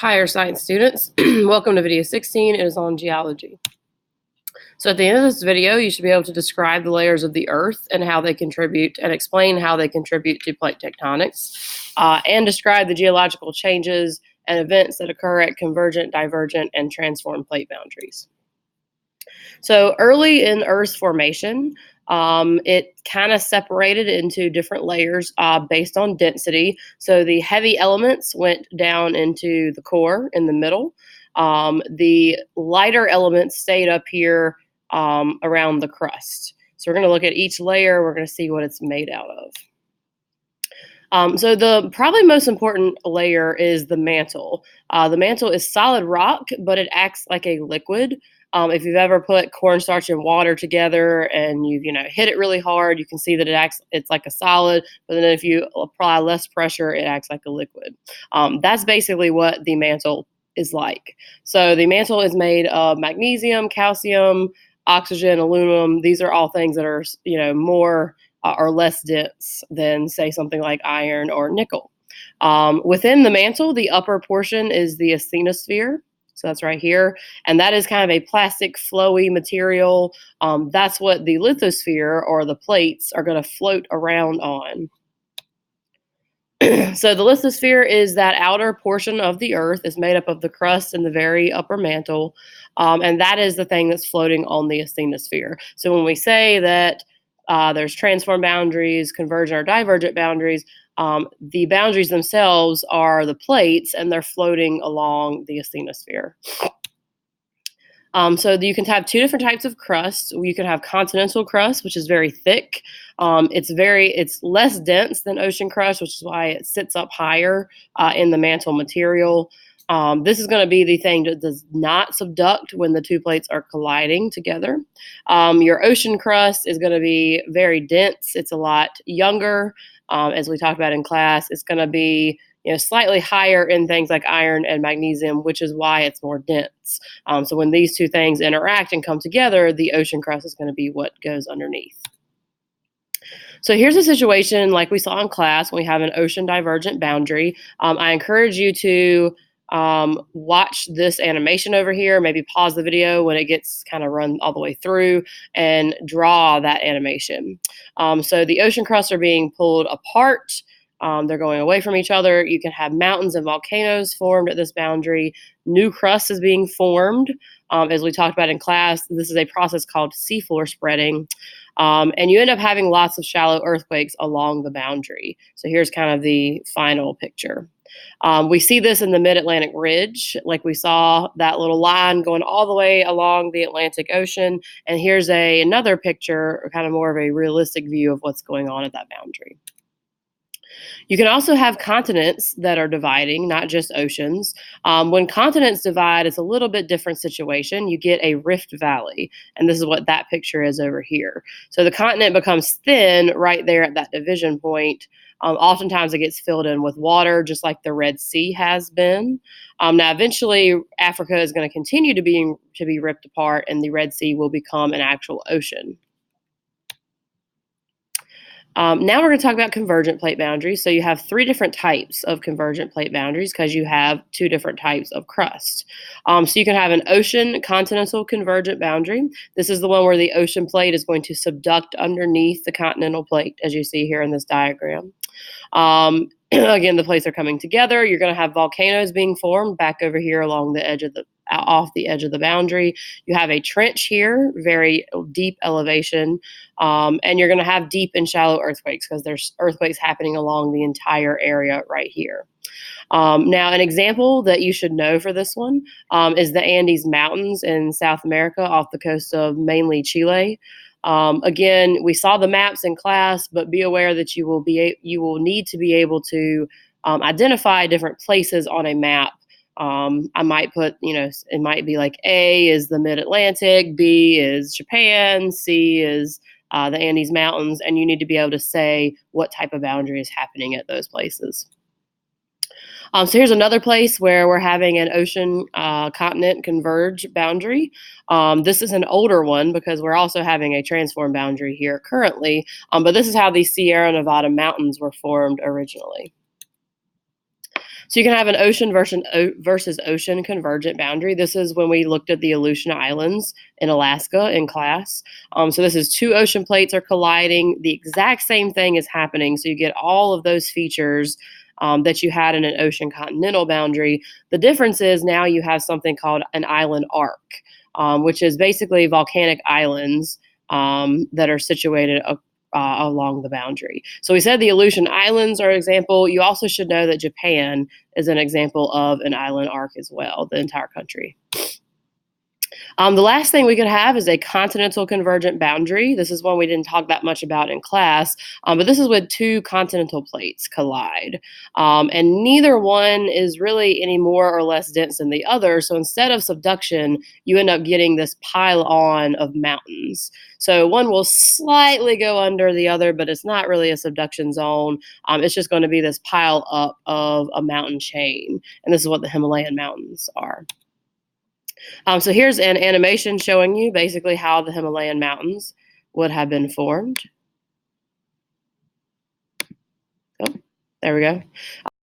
Hi, our science students. Welcome to video 16. It is on geology. So at the end of this video, you should be able to describe the layers of the Earth and how they contribute and explain how they contribute to plate tectonics and describe the geological changes and events that occur at convergent, divergent, and transform plate boundaries. So early in Earth's formation, it kind of separated into different layers based on density. So the heavy elements went down into the core in the middle. The lighter elements stayed up here around the crust. So we're going to look at each layer. We're going to see what it's made out of. So the probably most important layer is the mantle. The mantle is solid rock, but it acts like a liquid. If you've ever put cornstarch and water together and you've hit it really hard, you can see that it's like a solid. But then if you apply less pressure, it acts like a liquid. That's basically what the mantle is like. So the mantle is made of magnesium, calcium, oxygen, aluminum. These are all things that are more are less dense than, say, something like iron or nickel. Within the mantle, the upper portion is the asthenosphere. So that's right here. And that is kind of a plastic, flowy material. That's what the lithosphere or the plates are going to float around on. So the lithosphere is that outer portion of the Earth. Is made up of the crust and the very upper mantle. And that is the thing that's floating on the asthenosphere. So when we say that there's transform boundaries, convergent or divergent boundaries. The boundaries themselves are the plates, and they're floating along the asthenosphere. So you can have two different types of crust. You can have continental crust, which is very thick. It's less dense than ocean crust, which is why it sits up higher in the mantle material. This is going to be the thing that does not subduct when the two plates are colliding together. Your ocean crust is going to be very dense. It's a lot younger, as we talked about in class. It's going to be slightly higher in things like iron and magnesium, which is why it's more dense. So when these two things interact and come together, the ocean crust is going to be what goes underneath. So here's a situation like we saw in class when we have an ocean divergent boundary. I encourage you to watch this animation over here, maybe pause the video when it gets kind of run all the way through and draw that animation. So the ocean crusts are being pulled apart. They're going away from each other. You can have mountains and volcanoes formed at this boundary. New crust is being formed. As we talked about in class, this is a process called seafloor spreading. And you end up having lots of shallow earthquakes along the boundary. So here's kind of the final picture. We see this in the Mid-Atlantic Ridge, like we saw that little line going all the way along the Atlantic Ocean. And here's another picture, kind of more of a realistic view of what's going on at that boundary. You can also have continents that are dividing, not just oceans. When continents divide, it's a little bit different situation. You get a rift valley, and this is what that picture is over here. So the continent becomes thin right there at that division point. Oftentimes it gets filled in with water, just like the Red Sea has been. Now, eventually, Africa is going to continue to be ripped apart, and the Red Sea will become an actual ocean. Now we're going to talk about convergent plate boundaries. So you have three different types of convergent plate boundaries because you have two different types of crust. So you can have an ocean continental convergent boundary. This is the one where the ocean plate is going to subduct underneath the continental plate, as you see here in this diagram. Again, the plates are coming together. You're going to have volcanoes being formed back over here along the edge of off the edge of the boundary. You have a trench here, very deep elevation, and you're going to have deep and shallow earthquakes because there's earthquakes happening along the entire area right here. Now, an example that you should know for this one is the Andes Mountains in South America off the coast of mainly Chile. Again, we saw the maps in class, but be aware that you will need to be able to identify different places on a map. I might put, it might be like A is the Mid-Atlantic, B is Japan, C is the Andes Mountains, and you need to be able to say what type of boundary is happening at those places. So here's another place where we're having an ocean continent converge boundary. This is an older one because we're also having a transform boundary here currently, but this is how the Sierra Nevada mountains were formed originally. So you can have an versus ocean convergent boundary. This is when we looked at the Aleutian Islands in Alaska in class. So this is two ocean plates are colliding. The exact same thing is happening. So you get all of those features that you had in an ocean continental boundary. The difference is now you have something called an island arc, which is basically volcanic islands that are situated along the boundary. So we said the Aleutian Islands are an example. You also should know that Japan is an example of an island arc as well, the entire country. The last thing we could have is a continental convergent boundary. This is one we didn't talk that much about in class, but this is when two continental plates collide. And neither one is really any more or less dense than the other. So instead of subduction, you end up getting this pile on of mountains. So one will slightly go under the other, but it's not really a subduction zone. It's just going to be this pile up of a mountain chain. And this is what the Himalayan mountains are. So here's an animation showing you basically how the Himalayan mountains would have been formed. Oh, there we go.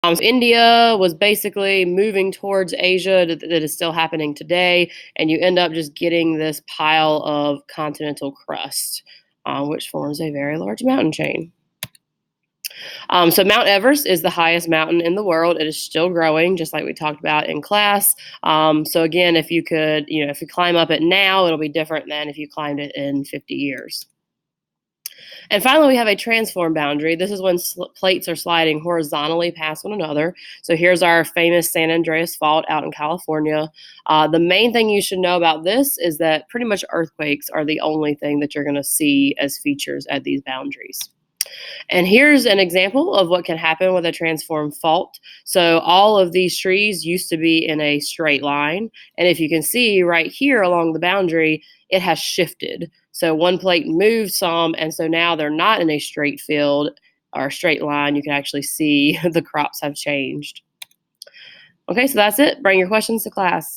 So India was basically moving towards Asia that is still happening today, and you end up just getting this pile of continental crust, which forms a very large mountain chain. So Mount Everest is the highest mountain in the world. It is still growing, just like we talked about in class. So again, if you could, if you climb up it now, it'll be different than if you climbed it in 50 years. And finally, we have a transform boundary. This is when plates are sliding horizontally past one another. So here's our famous San Andreas Fault out in California. The main thing you should know about this is that pretty much earthquakes are the only thing that you're going to see as features at these boundaries. And here's an example of what can happen with a transform fault. So all of these trees used to be in a straight line. And if you can see right here along the boundary, it has shifted. So one plate moved some, and so now they're not in a straight field or straight line. You can actually see the crops have changed. Okay, so that's it. Bring your questions to class.